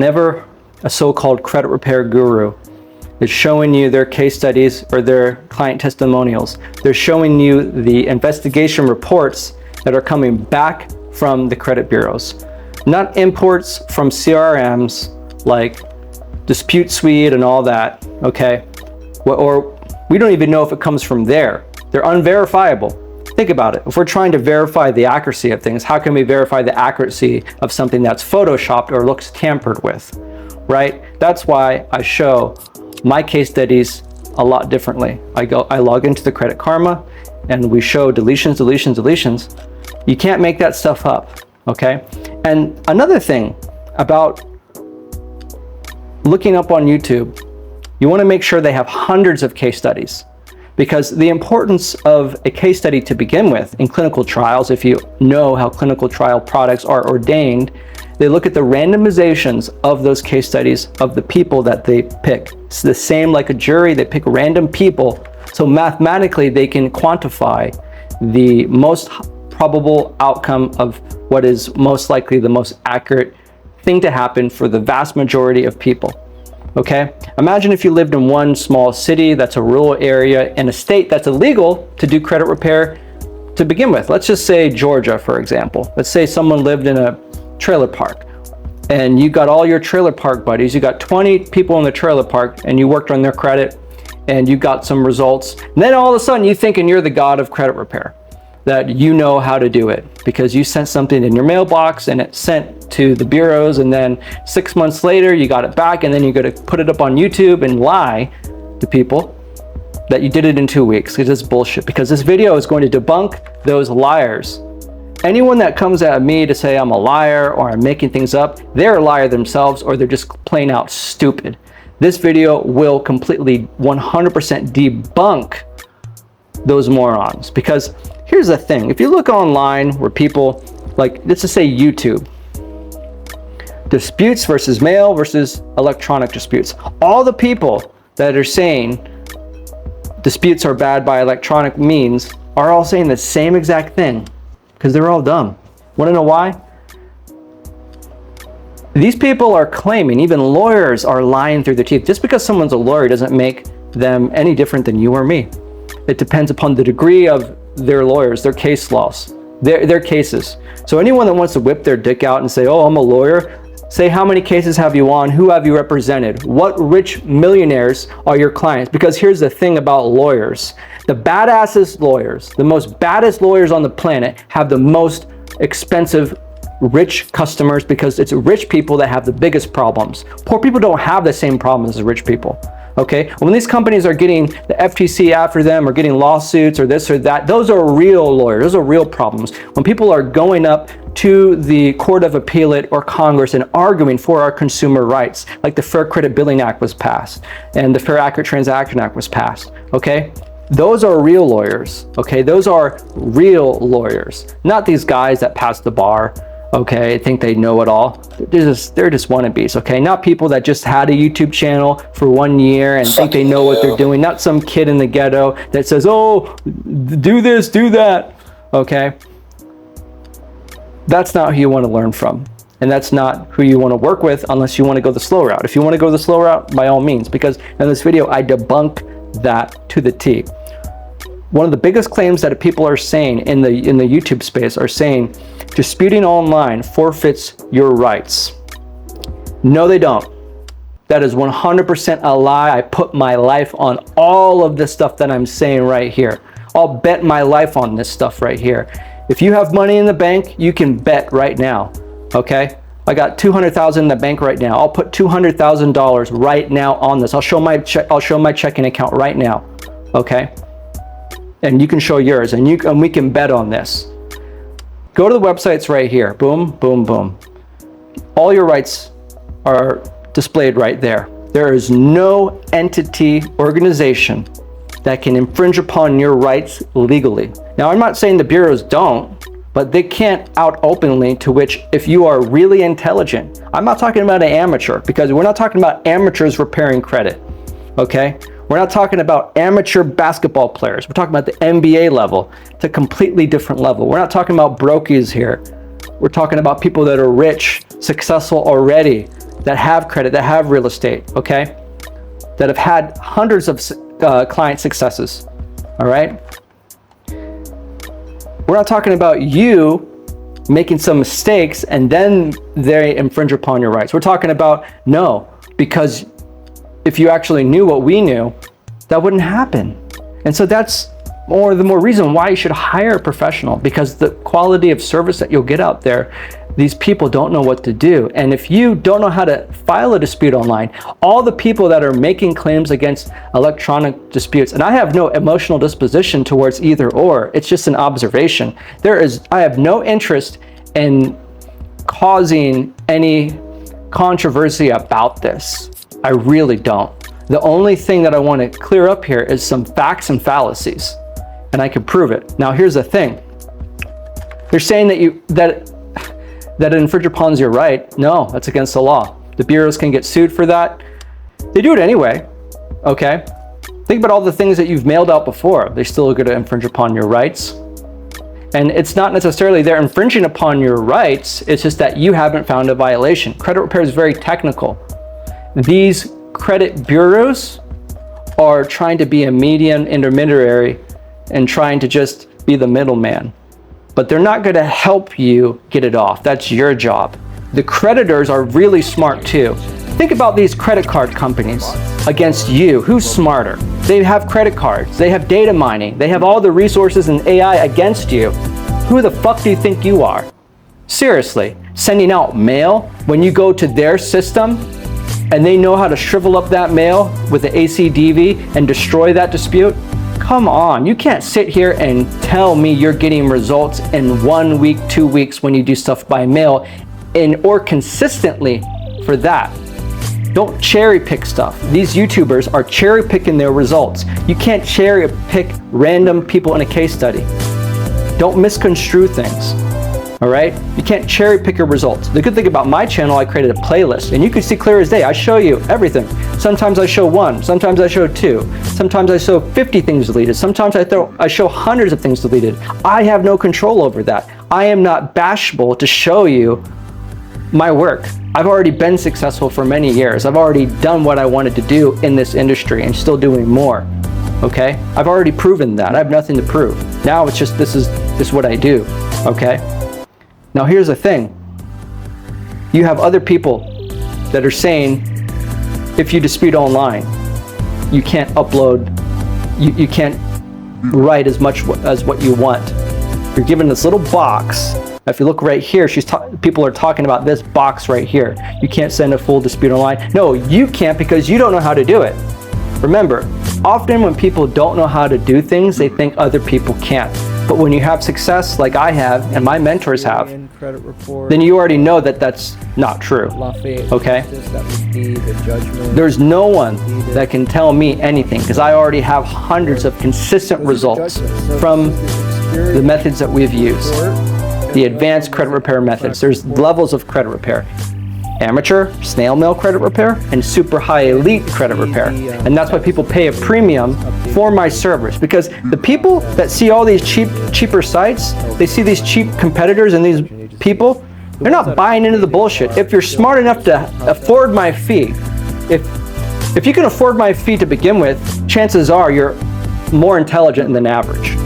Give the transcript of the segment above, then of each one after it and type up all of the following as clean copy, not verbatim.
Whenever a so-called credit repair guru is showing you their case studies or their client testimonials, they're showing you the investigation reports that are coming back from the credit bureaus, not imports from CRMs like Dispute Suite and all that, okay? Or we don't even know if it comes from there. They're unverifiable. Think about it. If we're trying to verify the accuracy of things, how can we verify the accuracy of something that's photoshopped or looks tampered with, right? That's why I show my case studies a lot differently. I log into the Credit Karma and we show deletions, deletions, deletions. You can't make that stuff up, okay? And another thing about looking up on YouTube, you want to make sure they have hundreds of case studies, because the importance of a case study to begin with in clinical trials, if you know how clinical trial products are ordained, they look at the randomizations of those case studies of the people that they pick. It's the same like a jury, they pick random people. So mathematically, they can quantify the most probable outcome of what is most likely the most accurate thing to happen for the vast majority of people. Okay, imagine if you lived in one small city that's a rural area in a state that's illegal to do credit repair to begin with. Let's just say Georgia, for example. Let's say someone lived in a trailer park and you got all your trailer park buddies, you got 20 people in the trailer park and you worked on their credit and you got some results. And then all of a sudden you thinking you're the god of credit repair, that you know how to do it because you sent something in your mailbox and it sent to the bureaus, and then 6 months later you got it back, and then you got to put it up on YouTube and lie to people that you did it in 2 weeks, because it's bullshit, because this video is going to debunk those liars. Anyone that comes at me to say I'm a liar or I'm making things up, they're a liar themselves, or they're just plain out stupid. This video will completely 100% debunk those morons, because here's the thing. If you look online where people, like, let's just say YouTube, disputes versus mail versus electronic disputes. All the people that are saying disputes are bad by electronic means are all saying the same exact thing, because they're all dumb. Want to know why? These people are claiming, even lawyers are lying through their teeth. Just because someone's a lawyer doesn't make them any different than you or me. It depends upon the degree of their lawyers, their case laws, their cases. So anyone that wants to whip their dick out and say, oh, I'm a lawyer, say how many cases have you won, who have you represented, what rich millionaires are your clients? Because here's the thing about lawyers. The badassest lawyers, the most baddest lawyers on the planet have the most expensive rich customers, because it's rich people that have the biggest problems. Poor people don't have the same problems as rich people. Okay, when these companies are getting the FTC after them or getting lawsuits or this or that, those are real lawyers, those are real problems. When people are going up to the Court of Appellate or Congress and arguing for our consumer rights, like the Fair Credit Billing Act was passed and the Fair Accurate Transaction Act was passed, okay? Those are real lawyers, okay? Those are real lawyers, not these guys that pass the bar, okay, think they know it all. They're just wannabes, okay? Not people that just had a YouTube channel for 1 year and think they know what they're doing. Not some kid in the ghetto that says, oh, do this, do that, okay? That's not who you want to learn from. And that's not who you want to work with unless you want to go the slow route. If you want to go the slow route, by all means, because in this video, I debunk that to the T. One of the biggest claims that people are saying in the YouTube space are saying disputing online forfeits your rights. No, they don't. That is 100% a lie. I put my life on all of this stuff that I'm saying right here. I'll bet my life on this stuff right here. If you have money in the bank, you can bet right now, okay? I got $200,000 in the bank right now. I'll put $200,000 right now on this. I'll show my checking account right now, okay? And you can show yours, and we can bet on this. Go to the websites right here. Boom, boom, boom. All your rights are displayed right there. There is no entity, organization that can infringe upon your rights legally. Now, I'm not saying the bureaus don't, but they can't out openly, to which if you are really intelligent, I'm not talking about an amateur, because we're not talking about amateurs repairing credit, okay? We're not talking about amateur basketball players. We're talking about the NBA level. It's a completely different level. We're not talking about brokies here. We're talking about people that are rich, successful already, that have credit, that have real estate, okay? That have had hundreds of client successes, all right? We're not talking about you making some mistakes and then they infringe upon your rights. We're talking about, no, because if you actually knew what we knew, that wouldn't happen. And so that's the more reason why you should hire a professional, because the quality of service that you'll get out there, these people don't know what to do. And if you don't know how to file a dispute online, all the people that are making claims against electronic disputes, and I have no emotional disposition towards either or, it's just an observation. I have no interest in causing any controversy about this. I really don't. The only thing that I want to clear up here is some facts and fallacies, and I can prove it. Now, here's the thing. They're saying that it infringes upon your right. No, that's against the law. The bureaus can get sued for that. They do it anyway, okay? Think about all the things that you've mailed out before. They're still going to infringe upon your rights. And it's not necessarily they're infringing upon your rights, it's just that you haven't found a violation. Credit repair is very technical. These credit bureaus are trying to be a median intermediary and trying to just be the middleman. But they're not going to help you get it off. That's your job. The creditors are really smart too. Think about these credit card companies against you. Who's smarter? They have credit cards. They have data mining. They have all the resources and AI against you. Who the fuck do you think you are? Seriously, sending out mail when you go to their system and they know how to shrivel up that mail with the ACDV and destroy that dispute? Come on, you can't sit here and tell me you're getting results in 1 week, 2 weeks when you do stuff by mail or consistently for that. Don't cherry pick stuff. These YouTubers are cherry picking their results. You can't cherry pick random people in a case study. Don't misconstrue things. All right? You can't cherry pick your results. The good thing about my channel, I created a playlist, and you can see clear as day. I show you everything. Sometimes I show 1, sometimes I show 2, sometimes I show 50 things deleted, sometimes I show hundreds of things deleted. I have no control over that. I am not bashful to show you my work. I've already been successful for many years. I've already done what I wanted to do in this industry and still doing more. Okay? I've already proven that. I have nothing to prove. Now it's just this is what I do. Okay? Now here's the thing. You have other people that are saying if you dispute online, you can't upload, you can't write as much as what you want. You're given this little box. If you look right here, people are talking about this box right here. You can't send a full dispute online. No, you can't because you don't know how to do it. Remember, often when people don't know how to do things, they think other people can't. But when you have success like I have and my mentors have, then you already know that that's not true. Okay? There's no one that can tell me anything because I already have hundreds of consistent results from the methods that we've used. The advanced credit repair methods. There's levels of credit repair. Amateur, snail mail credit repair, and super high elite credit repair. And that's why people pay a premium for my service, because the people that see all these cheaper sites, they see these cheap competitors and these people, they're not buying into the bullshit. If you're smart enough to afford my fee, if you can afford my fee to begin with, chances are you're more intelligent than average.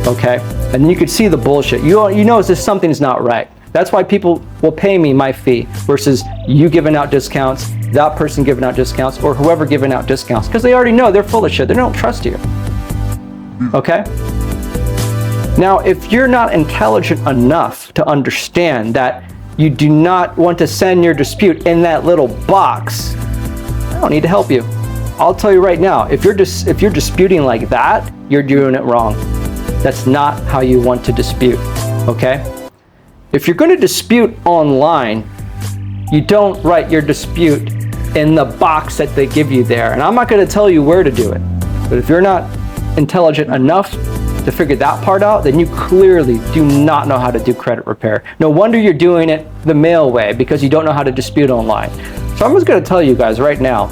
Okay? And you could see the bullshit. You know something's not right. That's why people will pay me my fee versus you giving out discounts, that person giving out discounts, or whoever giving out discounts, because they already know they're full of shit. They don't trust you. Okay? Now, if you're not intelligent enough to understand that you do not want to send your dispute in that little box, I don't need to help you. I'll tell you right now, if you're disputing like that, you're doing it wrong. That's not how you want to dispute. Okay? If you're going to dispute online, you don't write your dispute in the box that they give you there. And I'm not going to tell you where to do it. But if you're not intelligent enough to figure that part out, then you clearly do not know how to do credit repair. No wonder you're doing it the mail way, because you don't know how to dispute online. So I'm just going to tell you guys right now,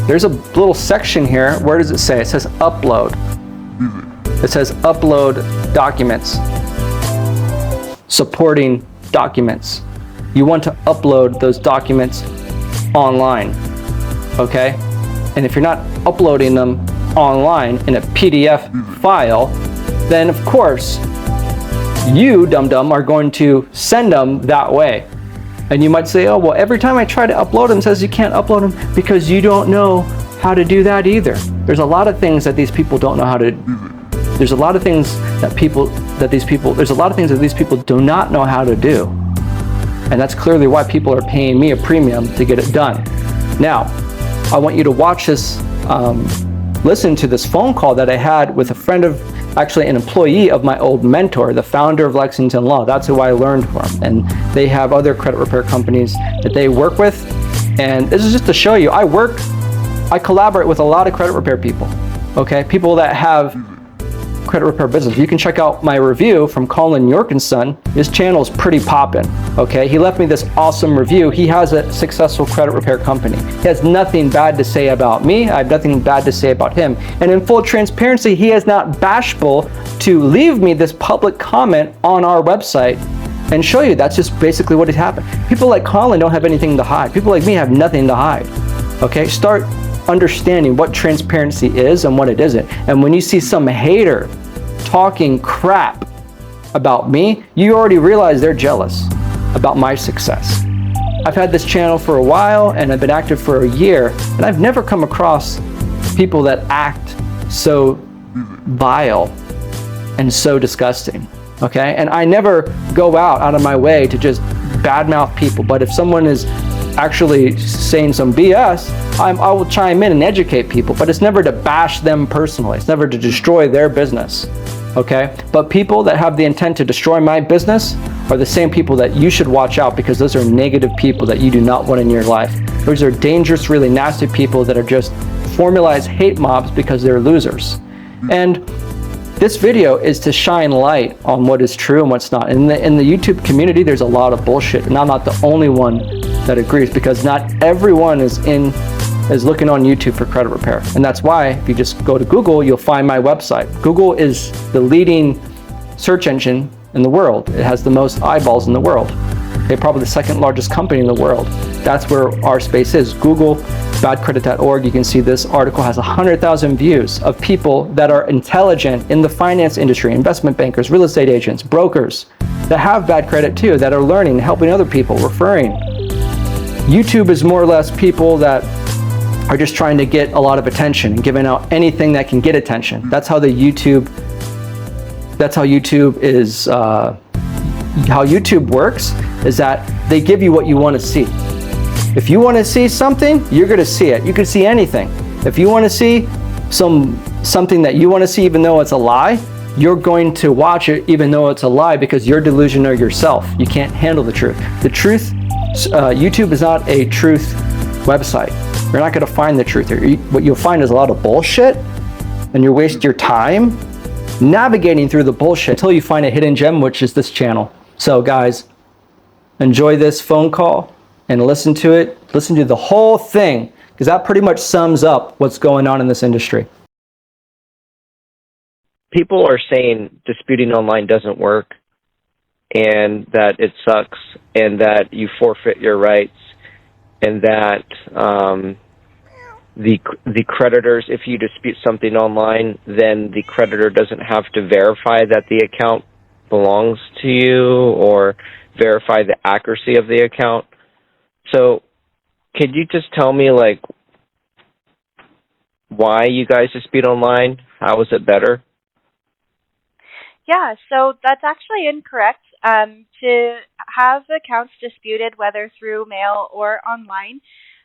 there's a little section here. Where does it say? It says upload. It says upload documents. Supporting documents. You want to upload those documents online, okay? And if you're not uploading them online in a PDF file, then of course, you, dum-dum, are going to send them that way. And you might say, oh, well, every time I try to upload them, it says you can't upload them because you don't know how to do that either. There's a lot of things that these people don't know how to do. There's a lot of things that these people do not know how to do. And that's clearly why people are paying me a premium to get it done. Now, I want you to watch this, listen to this phone call that I had with a friend of, actually an employee of my old mentor, the founder of Lexington Law. That's who I learned from. And they have other credit repair companies that they work with. And this is just to show you, I collaborate with a lot of credit repair people, okay? People that have credit repair business. You can check out my review from Colin York and Son. His channel is pretty poppin', okay? He left me this awesome review. He has a successful credit repair company. He has nothing bad to say about me. I have nothing bad to say about him. And in full transparency, he is not bashful to leave me this public comment on our website and show you that's just basically what has happened. People like Colin don't have anything to hide. People like me have nothing to hide, okay? Start understanding what transparency is and what it isn't. And when you see some hater talking crap about me, you already realize they're jealous about my success. I've had this channel for a while and I've been active for a year, and I've never come across people that act so vile and so disgusting, okay? And I never go out of my way to just badmouth people, but if someone is actually saying some BS, I will chime in and educate people, but it's never to bash them personally. It's never to destroy their business, okay? But people that have the intent to destroy my business are the same people that you should watch out, because those are negative people that you do not want in your life. Those are dangerous, really nasty people that are just formalized hate mobs because they're losers. And this video is to shine light on what is true and what's not. In the YouTube community, there's a lot of bullshit, and I'm not the only one that agrees, because not everyone is looking on YouTube for credit repair. And that's why if you just go to Google, you'll find my website. Google is the leading search engine in the world. It has the most eyeballs in the world. They're probably the second largest company in the world. That's where our space is. Google, badcredit.org. You can see this article has 100,000 views of people that are intelligent in the finance industry, investment bankers, real estate agents, brokers that have bad credit too, that are learning, helping other people, referring. YouTube is more or less people that are just trying to get a lot of attention and giving out anything that can get attention. That's how YouTube is, how YouTube works, is that they give you what you want to see. If you want to see something, you're going to see it. You can see anything. If you want to see something that you want to see even though it's a lie, you're going to watch it even though it's a lie, because you're delusional yourself. You can't handle the truth. The truth, YouTube is not a truth website. You're not going to find the truth here. What you'll find is a lot of bullshit, and you waste your time navigating through the bullshit until you find a hidden gem, which is this channel. So guys, enjoy this phone call and listen to it. Listen to the whole thing, because that pretty much sums up what's going on in this industry. People are saying disputing online doesn't work, and that it sucks, and that you forfeit your rights, and that the creditors, if you dispute something online, then the creditor doesn't have to verify that the account belongs to you or verify the accuracy of the account. So could you just tell me, like, why you guys dispute online? How is it better? Yeah, so that's actually incorrect. To have accounts disputed, whether through mail or online,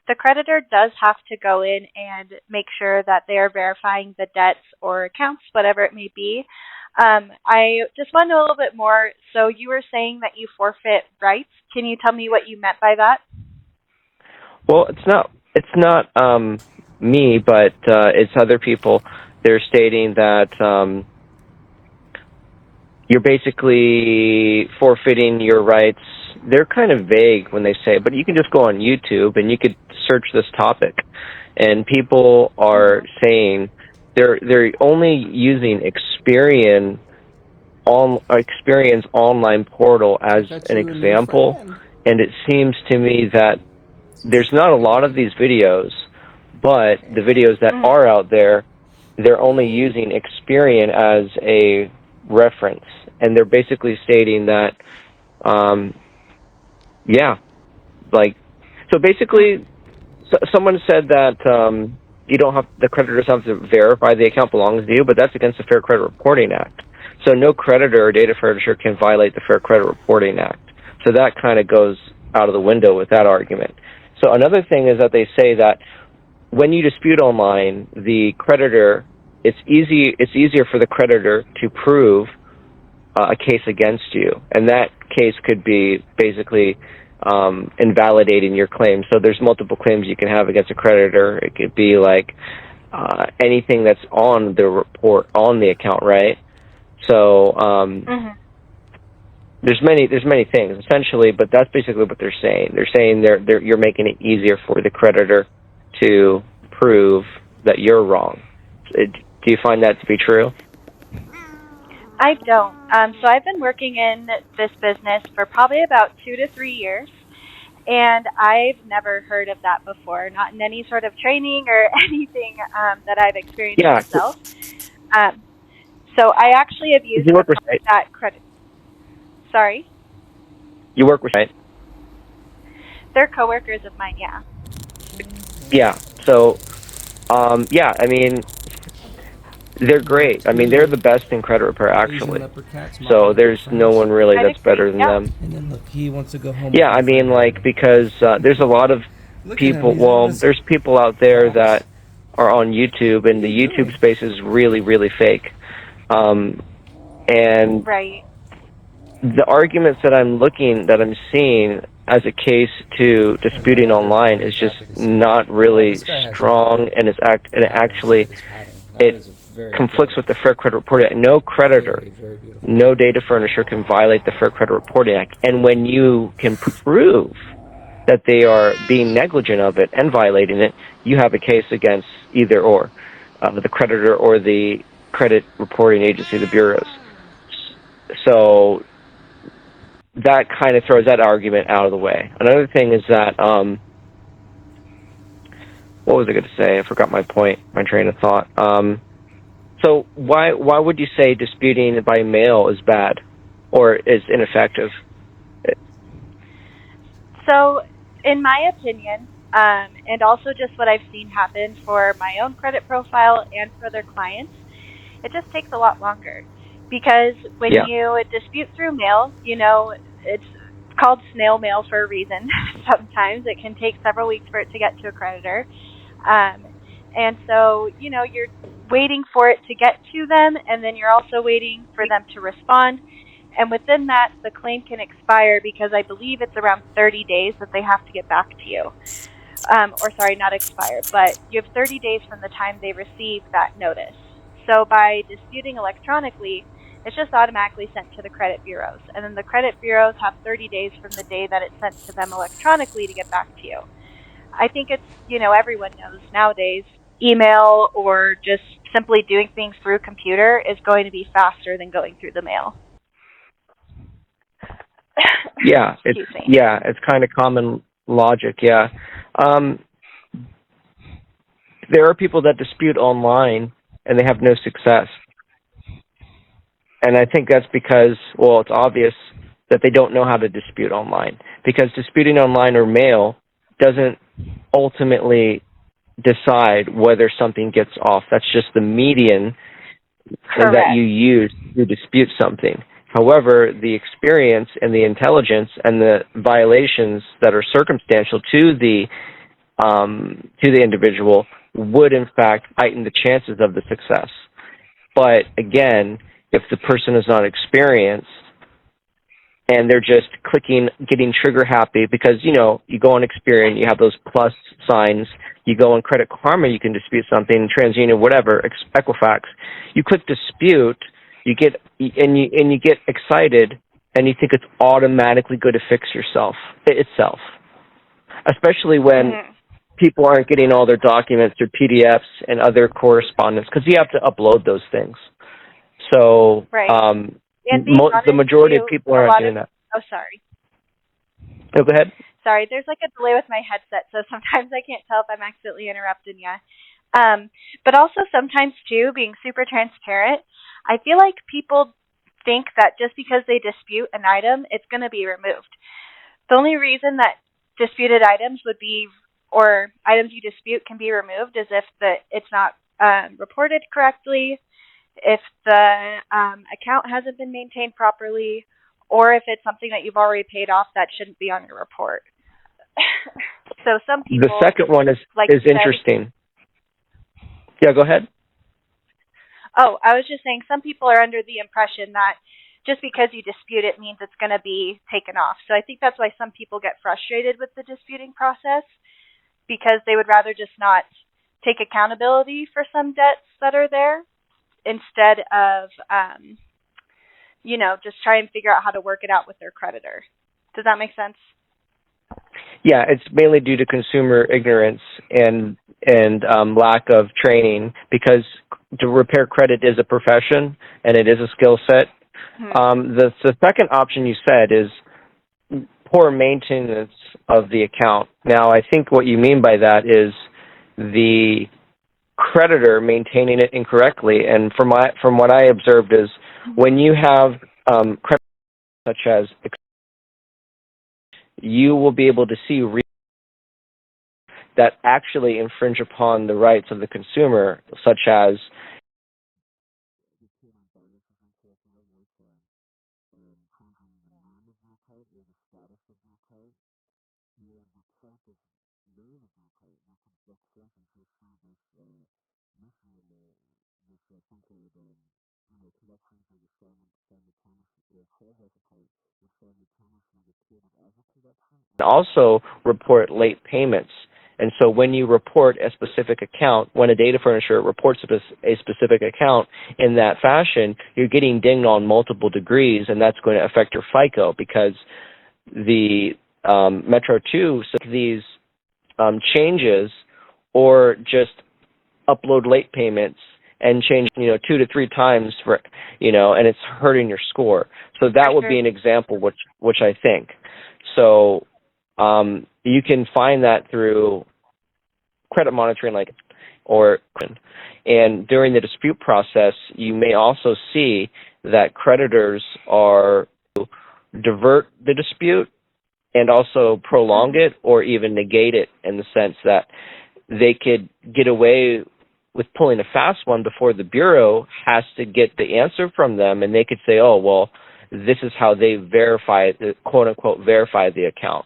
the creditor does have to go in and make sure that they are verifying the debts or accounts, whatever it may be. I just want to know a little bit more. So you were saying that you forfeit rights. Can you tell me what you meant by that? Well, it's not me, but it's other people. They're stating that you're basically forfeiting your rights. They're kind of vague when they say, but you can just go on YouTube and you could search this topic. And people are saying they're only using Experian online portal as an example. And it seems to me that there's not a lot of these videos, but the videos that are out there, they're only using Experian as a reference, and they're basically stating that, so basically, someone said that you don't have the creditors have to verify the account belongs to you, but that's against the Fair Credit Reporting Act. So no creditor or data furnisher can violate the Fair Credit Reporting Act. So that kind of goes out of the window with that argument. So another thing is that they say that when you dispute online, the creditor, it's easier for the creditor to prove a case against you, and that case could be basically invalidating your claim. So there's multiple claims you can have against a creditor. It could be like anything that's on the report on the account, right? So there's many things essentially, but that's basically what they're saying. They're saying you're making it easier for the creditor to prove that you're wrong. Do you find that to be true? I don't. So I've been working in this business for probably about 2 to 3 years, and I've never heard of that before, not in any sort of training or anything that I've experienced myself. So I actually have used that credit. Sorry? You work with, right? They're coworkers of mine, yeah. Yeah. So, I mean, they're great. I mean, they're the best in credit repair, actually. So there's no one really that's better than them. And then look, he wants to go home. Yeah, I mean, like, because there's a lot of people, there's people out there that are on YouTube, and the YouTube space is really, really fake. And right. The arguments that I'm seeing as a case to disputing online is just not really strong, and it conflicts with the Fair Credit Reporting Act. No creditor, no data furnisher can violate the Fair Credit Reporting Act. And when you can prove that they are being negligent of it and violating it, you have a case against either or, the creditor or the credit reporting agency, the bureaus. So that kind of throws that argument out of the way. Another thing is that, what was I going to say? I forgot my point, my train of thought. So why would you say disputing by mail is bad or is ineffective? So, in my opinion, and also just what I've seen happen for my own credit profile and for other clients, it just takes a lot longer. Because when you dispute through mail, it's called snail mail for a reason. Sometimes it can take several weeks for it to get to a creditor. And so, you're waiting for it to get to them, and then you're also waiting for them to respond. And within that, the claim can expire because I believe it's around 30 days that they have to get back to you. Or sorry, not expire, but you have 30 days from the time they receive that notice. So by disputing electronically, it's just automatically sent to the credit bureaus. And then the credit bureaus have 30 days from the day that it's sent to them electronically to get back to you. I think it's, everyone knows nowadays, email or just simply doing things through computer is going to be faster than going through the mail. Yeah, it's kind of common logic, yeah. There are people that dispute online and they have no success. And I think that's because, it's obvious that they don't know how to dispute online. Because disputing online or mail doesn't ultimately decide whether something gets off. That's just the median that you use to dispute something. However, the experience and the intelligence and the violations that are circumstantial to the individual would, in fact, heighten the chances of the success. But again, if the person is not experienced and they're just getting trigger happy, because, you go on Experian, you have those plus signs. You go on Credit Karma, you can dispute something, TransUnion, whatever, Equifax. You click dispute, you get excited, and you think it's automatically going to fix itself. Especially when people aren't getting all their documents or PDFs and other correspondence, because you have to upload those things. So the majority of people aren't doing that. Oh, sorry. No, go ahead. Sorry, there's like a delay with my headset, so sometimes I can't tell if I'm accidentally interrupting you. But also sometimes too, being super transparent, I feel like people think that just because they dispute an item, it's going to be removed. The only reason that disputed items would be, or items you dispute can be removed, is if it's not reported correctly, if the account hasn't been maintained properly, or if it's something that you've already paid off that shouldn't be on your report. So some people. The second one is interesting. Yeah, go ahead. Oh, I was just saying some people are under the impression that just because you dispute it means it's going to be taken off. So I think that's why some people get frustrated with the disputing process, because they would rather just not take accountability for some debts that are there instead of, just try and figure out how to work it out with their creditor. Does that make sense? Yeah, it's mainly due to consumer ignorance and lack of training, because to repair credit is a profession and it is a skill set. The second option you said is poor maintenance of the account. Now, I think what you mean by that is the creditor maintaining it incorrectly. And from what I observed is when you have credit such as, you will be able to see that actually infringe upon the rights of the consumer, such as also report late payments. And so when you report a specific account, when a data furnisher reports a specific account in that fashion, you're getting dinged on multiple degrees, and that's going to affect your FICO, because the Metro 2 these changes, or just upload late payments and change 2 to 3 times for and it's hurting your score. So that would be an example which I think. So you can find that through credit monitoring, and during the dispute process, you may also see that creditors are divert the dispute and also prolong it or even negate it, in the sense that they could get away with pulling a fast one before the bureau has to get the answer from them, and they could say, oh, well, this is how they verify, quote-unquote, verify the account,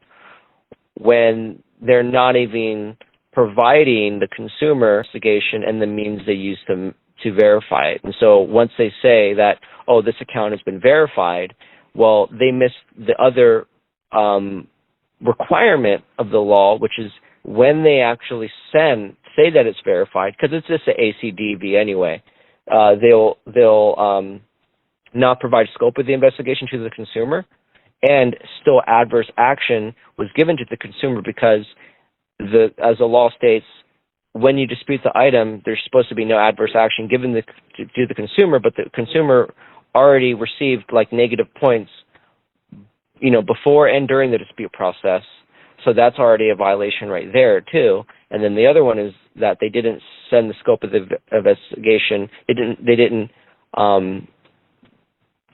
when they're not even providing the consumer investigation and the means they use to verify it. And so once they say that, oh, this account has been verified, well, they miss the other requirement of the law, which is when they actually say that it's verified, because it's just an ACDV anyway, they'll not provide scope of the investigation to the consumer, and still adverse action was given to the consumer, because as the law states, when you dispute the item, there's supposed to be no adverse action given to the consumer, but the consumer already received negative points, before and during the dispute process. So that's already a violation right there too. And then the other one is that they didn't send the scope of the investigation. They didn't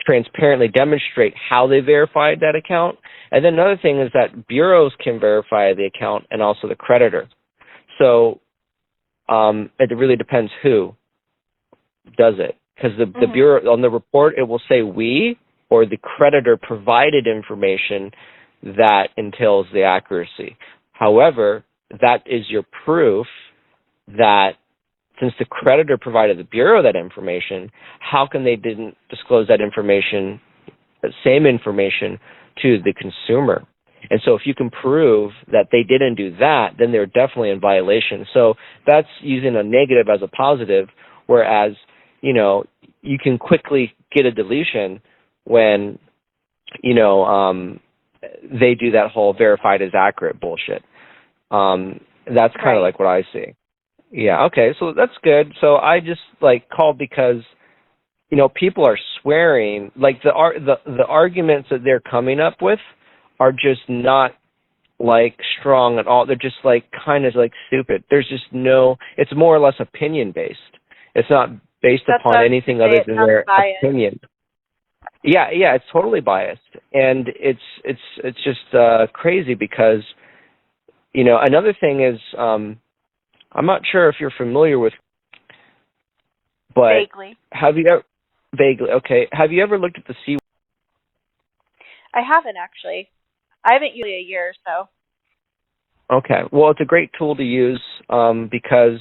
transparently demonstrate how they verified that account. And then another thing is that bureaus can verify the account and also the creditor. So it really depends who does it, because the bureau on the report, it will say we or the creditor provided information that entails the accuracy. However, that is your proof that since the creditor provided the bureau that information, how come they didn't disclose that information, the same information, to the consumer? And so if you can prove that they didn't do that, then they're definitely in violation. So that's using a negative as a positive, whereas, you can quickly get a deletion when, they do that whole verified as accurate bullshit. That's kind of like what I see. Yeah, okay, so that's good. So I just called because, people are swearing, the arguments that they're coming up with are just not like strong at all. They're just like kind of like stupid. There's just no. It's more or less opinion based. It's not based That's upon what I was anything gonna say. other It than sounds their biased. opinion. Yeah, it's totally biased, and it's just crazy because another thing is I'm not sure if you're familiar with, but Vaguely. have you ever vaguely okay? Have you ever looked at the C? I haven't actually. I haven't used it in a year or so. Okay, well, it's a great tool to use because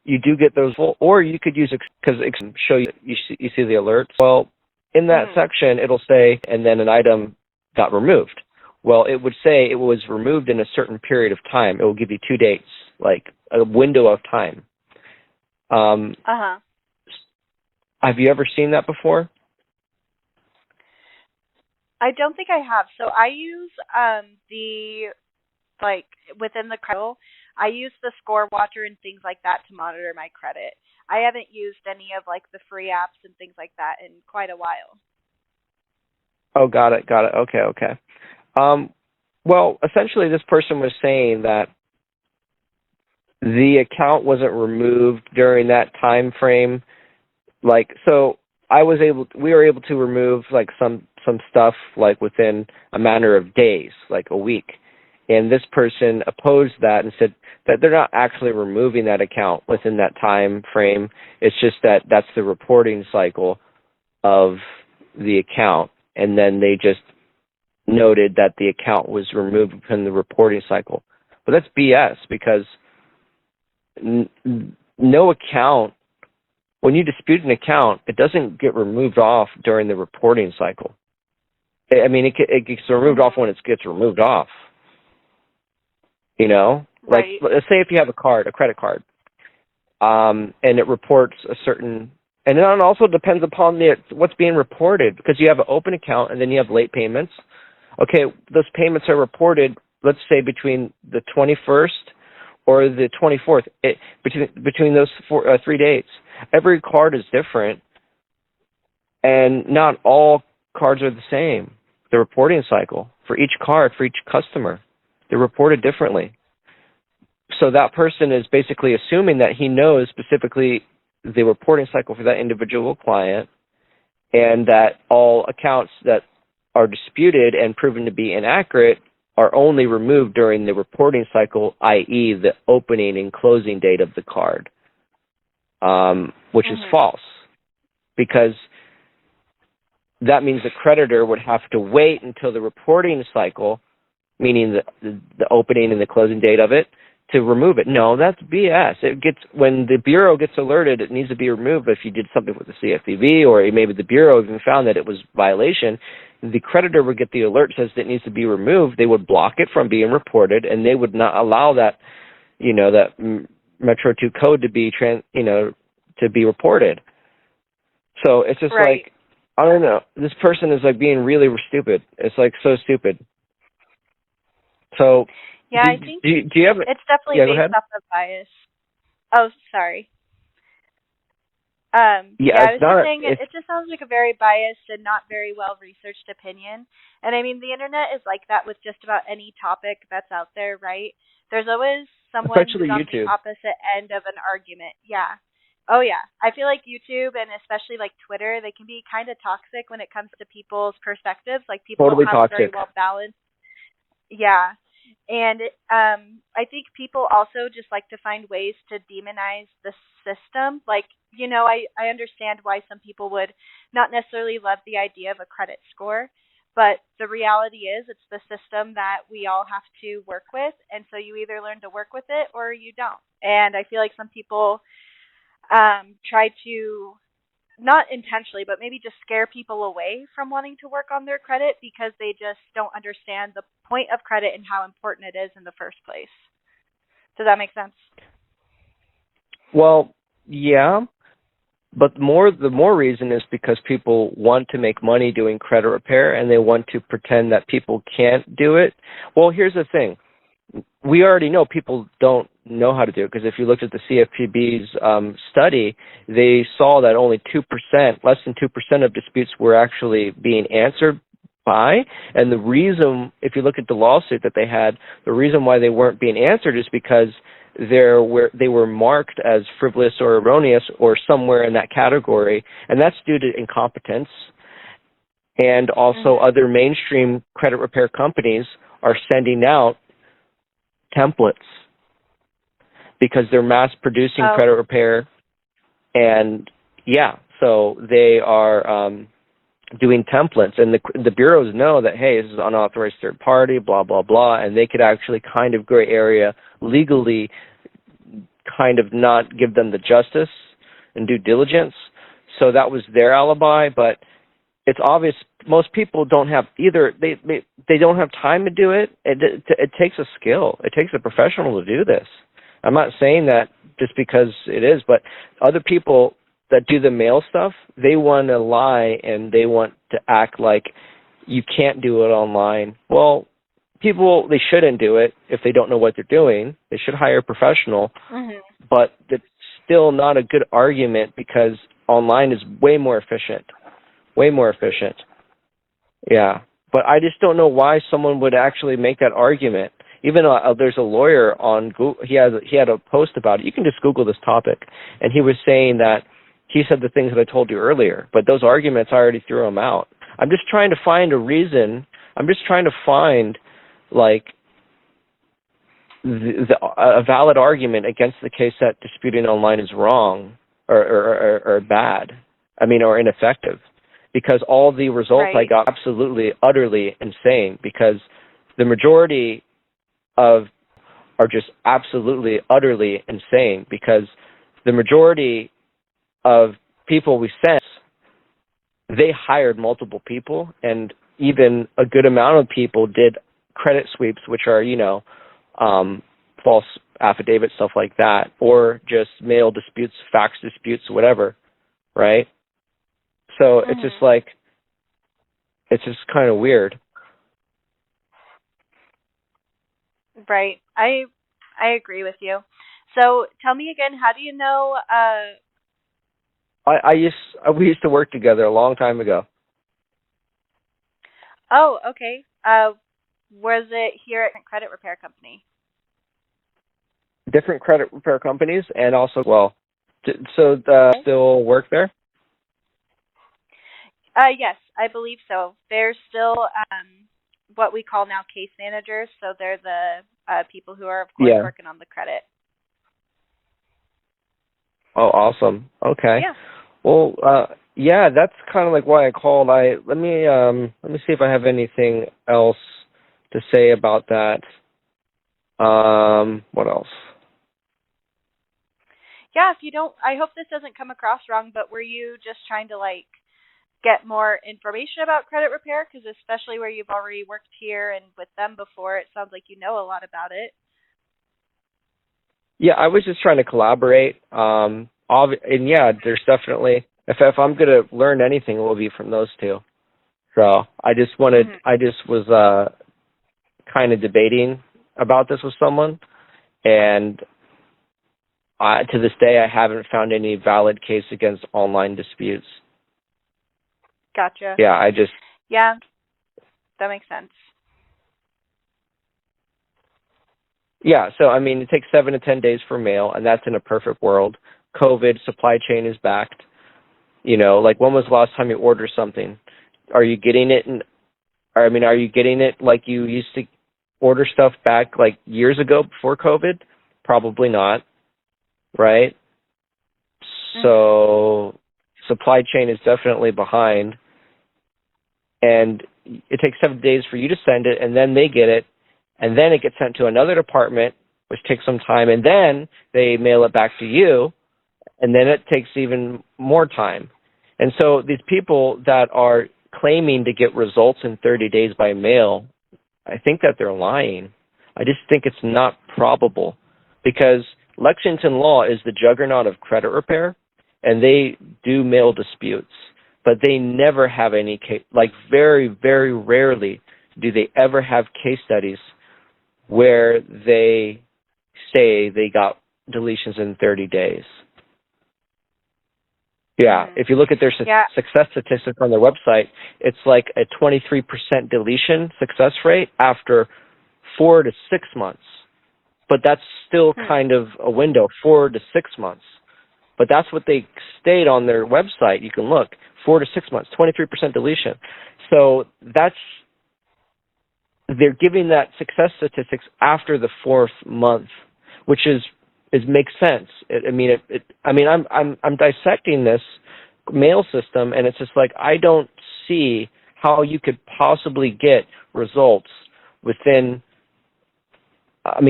you do get those, or you could use it because it can show you see the alerts. Well, in that section, it'll say, and then an item got removed. Well, it would say it was removed in a certain period of time. It will give you 2 dates, like a window of time. Have you ever seen that before? I don't think I have. So I use within the credit, I use the score watcher and things like that to monitor my credit. I haven't used any of like the free apps and things like that in quite a while. Oh, got it. Okay. Well, essentially, this person was saying that the account wasn't removed during that time frame. Like, so we were able to remove like some stuff like within a matter of days, like a week. And this person opposed that and said that they're not actually removing that account within that time frame. It's just that that's the reporting cycle of the account. And then they just noted that the account was removed within the reporting cycle. But that's BS because no account, when you dispute an account, it doesn't get removed off during the reporting cycle. I mean, it gets removed off when it gets removed off. Like, let's say if you have a credit card, and it reports a certain, and it also depends upon what's being reported, because you have an open account and then you have late payments. Okay, those payments are reported, let's say between the 21st or the 24th, between those 3 dates. Every card is different, and not all cards are the same. The reporting cycle for each card, for each customer, they're reported differently. So that person is basically assuming that he knows specifically the reporting cycle for that individual client, and that all accounts that are disputed and proven to be inaccurate are only removed during the reporting cycle, i.e. the opening and closing date of the card, which is false, because that means the creditor would have to wait until the reporting cycle, meaning the opening and the closing date of it, to remove it. No, that's BS. When the bureau gets alerted, it needs to be removed. But if you did something with the CFPB, or maybe the bureau even found that it was violation, the creditor would get the alert says that it needs to be removed. They would block it from being reported, and they would not allow that, that Metro 2 code to be to be reported. So it's just like, I don't know. This person is like being really stupid. It's like so stupid. So yeah, I think do you have? It's definitely based off of bias. Oh, sorry. I was just saying it just sounds like a very biased and not very well researched opinion. And I mean, the internet is like that with just about any topic that's out there, right? There's always someone who's on the opposite end of an argument. Yeah. Oh, yeah. I feel like YouTube and especially like Twitter, they can be kind of toxic when it comes to people's perspectives. Like people don't have very well balanced. Yeah. And I think people also just like to find ways to demonize the system. Like, I understand why some people would not necessarily love the idea of a credit score, but the reality is it's the system that we all have to work with. And so you either learn to work with it or you don't. And I feel like some people try to, not intentionally, but maybe just scare people away from wanting to work on their credit because they just don't understand the point of credit and how important it is in the first place. Does that make sense? Well, yeah, but the more reason is because people want to make money doing credit repair, and they want to pretend that people can't do it. Well, here's the thing. We already know people don't know how to do it, because if you looked at the CFPB's study, they saw that only 2%, less than 2% of disputes were actually being answered by. And the reason, if you look at the lawsuit that they had, the reason why they weren't being answered is because they were marked as frivolous or erroneous or somewhere in that category, and that's due to incompetence. And also other mainstream credit repair companies are sending out templates because they're mass producing credit repair. And yeah, so they are doing templates, and the bureaus know that, hey, this is an unauthorized third party, blah, blah, blah, and they could actually kind of gray area legally kind of not give them the justice and due diligence. So that was their alibi, but it's obvious most people don't have either. They don't have time to do it. It takes a skill. It takes a professional to do this. I'm not saying that just because it is, but other people that do the mail stuff, they want to lie and they want to act like you can't do it online. Well, people, they shouldn't do it if they don't know what they're doing. They should hire a professional, but it's still not a good argument because online is way more efficient. Way more efficient. Yeah. But I just don't know why someone would actually make that argument. Even there's a lawyer on Google, he had a post about it. You can just Google this topic. And he was saying that he said the things that I told you earlier, but those arguments, I already threw them out. I'm just trying to find a reason. I'm just trying to find, like, a valid argument against the case that disputing online is wrong or bad. I mean, or ineffective. Because all the results I got absolutely, utterly insane. Because the majority are just absolutely, utterly insane. Because the majority of people we sent, they hired multiple people, and even a good amount of people did credit sweeps, which are, false affidavits, stuff like that, or just mail disputes, fax disputes, whatever, right? So it's just like, it's just kind of weird. Right. I agree with you. So tell me again, how do you know? We used to work together a long time ago. Oh, okay. Was it here at a credit repair company? Different credit repair companies, and also, still work there? Yes, I believe so. They're still what we call now case managers. So they're the people who are, of course, working on the credit. Oh, awesome. Okay. Yeah. Well, that's kind of like why I called. Let me see if I have anything else to say about that. What else? Yeah, if you don't, I hope this doesn't come across wrong, but were you just trying to, like, get more information about credit repair? Because especially where you've already worked here and with them before, it sounds like you know a lot about it. Yeah, I was just trying to collaborate. And yeah, there's definitely, if I'm going to learn anything, it will be from those two. So I just was kind of debating about this with someone, and to this day, I haven't found any valid case against online disputes. Gotcha. Yeah, Yeah, that makes sense. Yeah, so, I mean, it takes 7 to 10 days for mail, and that's in a perfect world. COVID, supply chain is backed. Like, when was the last time you ordered something? Are you getting it are you getting it like you used to order stuff back, like, years ago before COVID? Probably not, right? So supply chain is definitely behind, and it takes 7 days for you to send it, and then they get it, and then it gets sent to another department, which takes some time, and then they mail it back to you, and then it takes even more time. And so these people that are claiming to get results in 30 days by mail, I think that they're lying. I just think it's not probable, because Lexington Law is the juggernaut of credit repair, and they do mail disputes, but they never have any case, like very, very rarely do they ever have case studies where they say they got deletions in 30 days. Yeah, if you look at their Yeah. success statistics on their website, it's like a 23% deletion success rate after 4 to 6 months. But that's still kind of a window, 4 to 6 months. But that's what they state on their website. You can look, 4 to 6 months, 23% deletion. So they're giving that success statistics after the 4th month, which makes sense. I'm dissecting this mail system, and it's just like, I don't see how you could possibly get results within,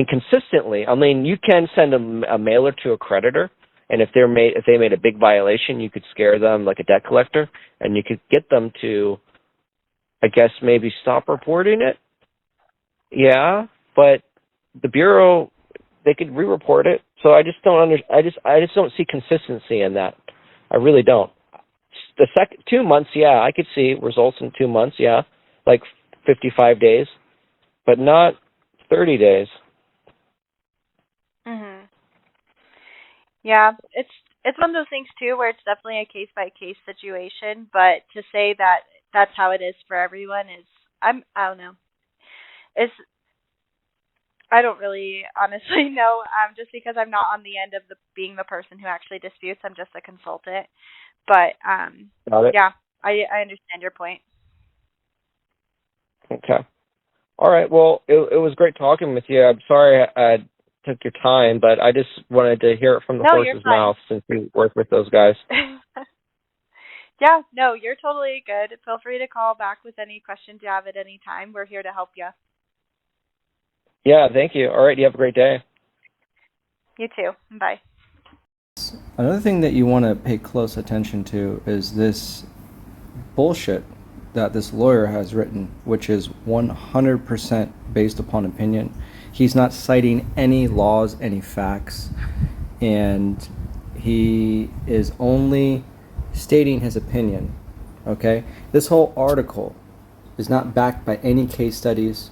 consistently. You can send a mailer to a creditor, and if they made a big violation, you could scare them like a debt collector, and you could get them to, I guess, maybe stop reporting it. Yeah, but the Bureau, they could re-report it. So I just don't I just don't see consistency in that. I really don't. The 2 months, yeah, I could see results in 2 months, yeah, like 55 days, but not 30 days. Yeah, it's one of those things too where it's definitely a case by case situation, but to say that that's how it is for everyone is I don't know. I don't really honestly know. Just because I'm not on the end of being the person who actually disputes. I'm just a consultant. But Got it. yeah, I understand your point. Okay. All right. Well, it was great talking with you. I'm sorry I took your time, but I just wanted to hear it from the horse's mouth since you work with those guys. Yeah, no, you're totally good. Feel free to call back with any questions you have at any time. We're here to help you. Yeah, thank you. All right, you have a great day. You too. Bye. Another thing that you want to pay close attention to is this bullshit that this lawyer has written, which is 100% based upon opinion. He's not citing any laws, any facts, and he is only stating his opinion, okay? This whole article is not backed by any case studies,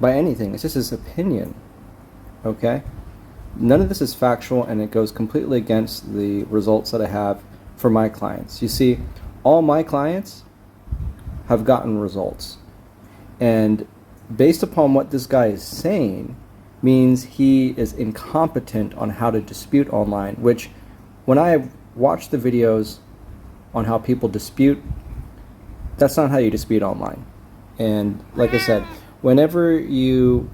by anything. It's just his opinion, okay? None of this is factual, and it goes completely against the results that I have for my clients. You see, all my clients have gotten results. And based upon what this guy is saying, means he is incompetent on how to dispute online, which when I watch the videos on how people dispute, that's not how you dispute online. And like I said, whenever you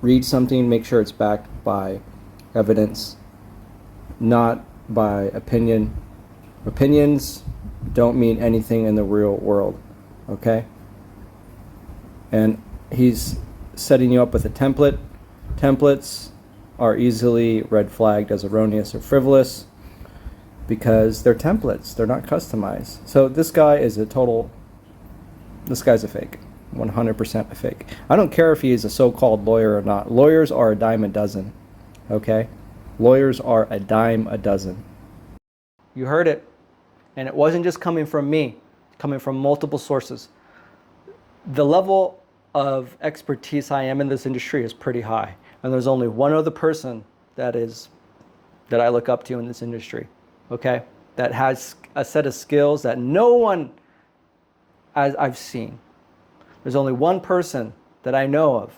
read something, make sure it's backed by evidence, not by opinion. Opinions don't mean anything in the real world, okay? And he's setting you up with a template. Templates are easily red flagged as erroneous or frivolous because they're templates, they're not customized. So this guy is this guy's a fake, 100% a fake. I don't care if he is a so-called lawyer or not. Lawyers are a dime a dozen, okay? Lawyers are a dime a dozen. You heard it, and it wasn't just coming from me, coming from multiple sources. The level of expertise I am in this industry is pretty high, and there's only one other person that I look up to in this industry, okay? That has a set of skills that no one I've seen. There's only one person that I know of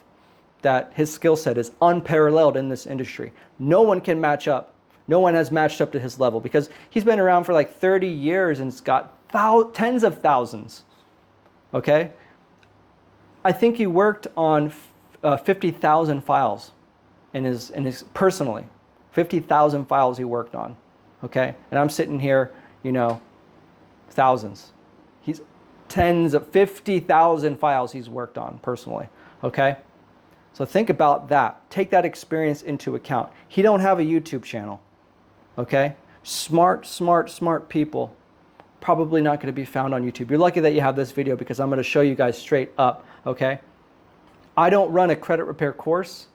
that his skill set is unparalleled in this industry. No one can match up. No one has matched up to his level because he's been around for like 30 years and it's got tens of thousands, okay? I think he worked on 50,000 files in his personally, 50,000 files he worked on, okay? And I'm sitting here, thousands. He's tens of 50,000 files he's worked on personally, okay? So think about that. Take that experience into account. He don't have a YouTube channel, okay? Smart people probably not going to be found on YouTube. You're lucky that you have this video because I'm going to show you guys straight up, okay? I don't run a credit repair course.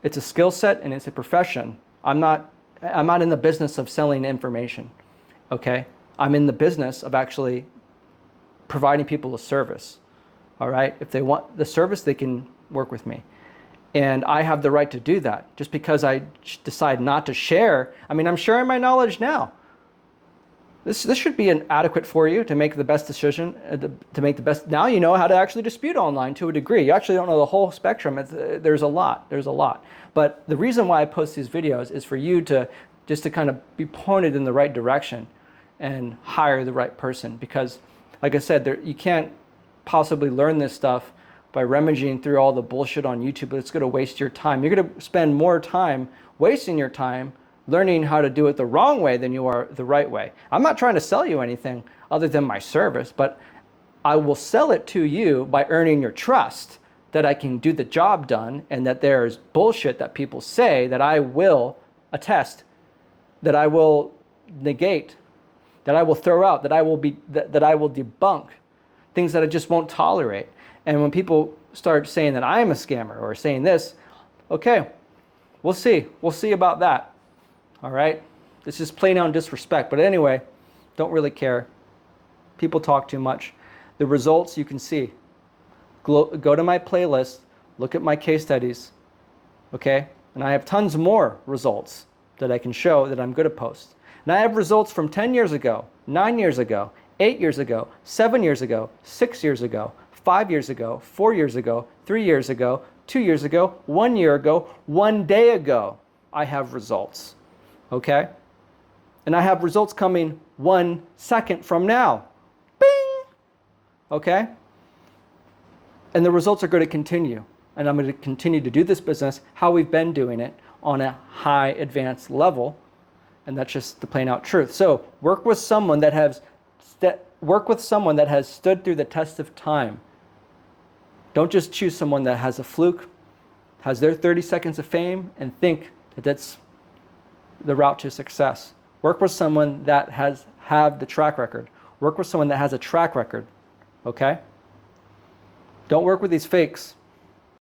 It's a skill set and it's a profession. I'm not in the business of selling information, okay? I'm in the business of actually providing people a service, all right? If they want the service, they can work with me. And I have the right to do that. Just because I decide not to share, I'm sharing my knowledge now. This should be adequate for you to make the best decision, to make the best. Now you know how to actually dispute online to a degree. You actually don't know the whole spectrum. There's a lot. There's a lot. But the reason why I post these videos is for you to just to kind of be pointed in the right direction and hire the right person. Because, like I said, you can't possibly learn this stuff by rummaging through all the bullshit on YouTube. It's going to waste your time. You're going to spend more time wasting your time learning how to do it the wrong way than you are the right way. I'm not trying to sell you anything other than my service, but I will sell it to you by earning your trust that I can do the job done, and that there's bullshit that people say that I will attest, that I will negate, that I will throw out, that I will debunk, things that I just won't tolerate. And when people start saying that I am a scammer or saying this, okay, we'll see. We'll see about that. All right? This is plain out disrespect. But anyway, don't really care. People talk too much. The results you can see. Go to my playlist. Look at my case studies. Okay? And I have tons more results that I can show that I'm good at post. And I have results from 10 years ago, 9 years ago, 8 years ago, 7 years ago, 6 years ago, 5 years ago, 4 years ago, 3 years ago, 2 years ago, 1 year ago, 1 day ago. I have results. Okay? And I have results coming 1 second from now. Bing! Okay? And the results are going to continue. And I'm going to continue to do this business how we've been doing it on a high advanced level. And that's just the plain out truth. So work with someone that has stood through the test of time. Don't just choose someone that has a fluke, has their 30 seconds of fame, and think that that's the route to success. Work with someone that have the track record. Work with someone that has a track record. Okay? Don't work with these fakes.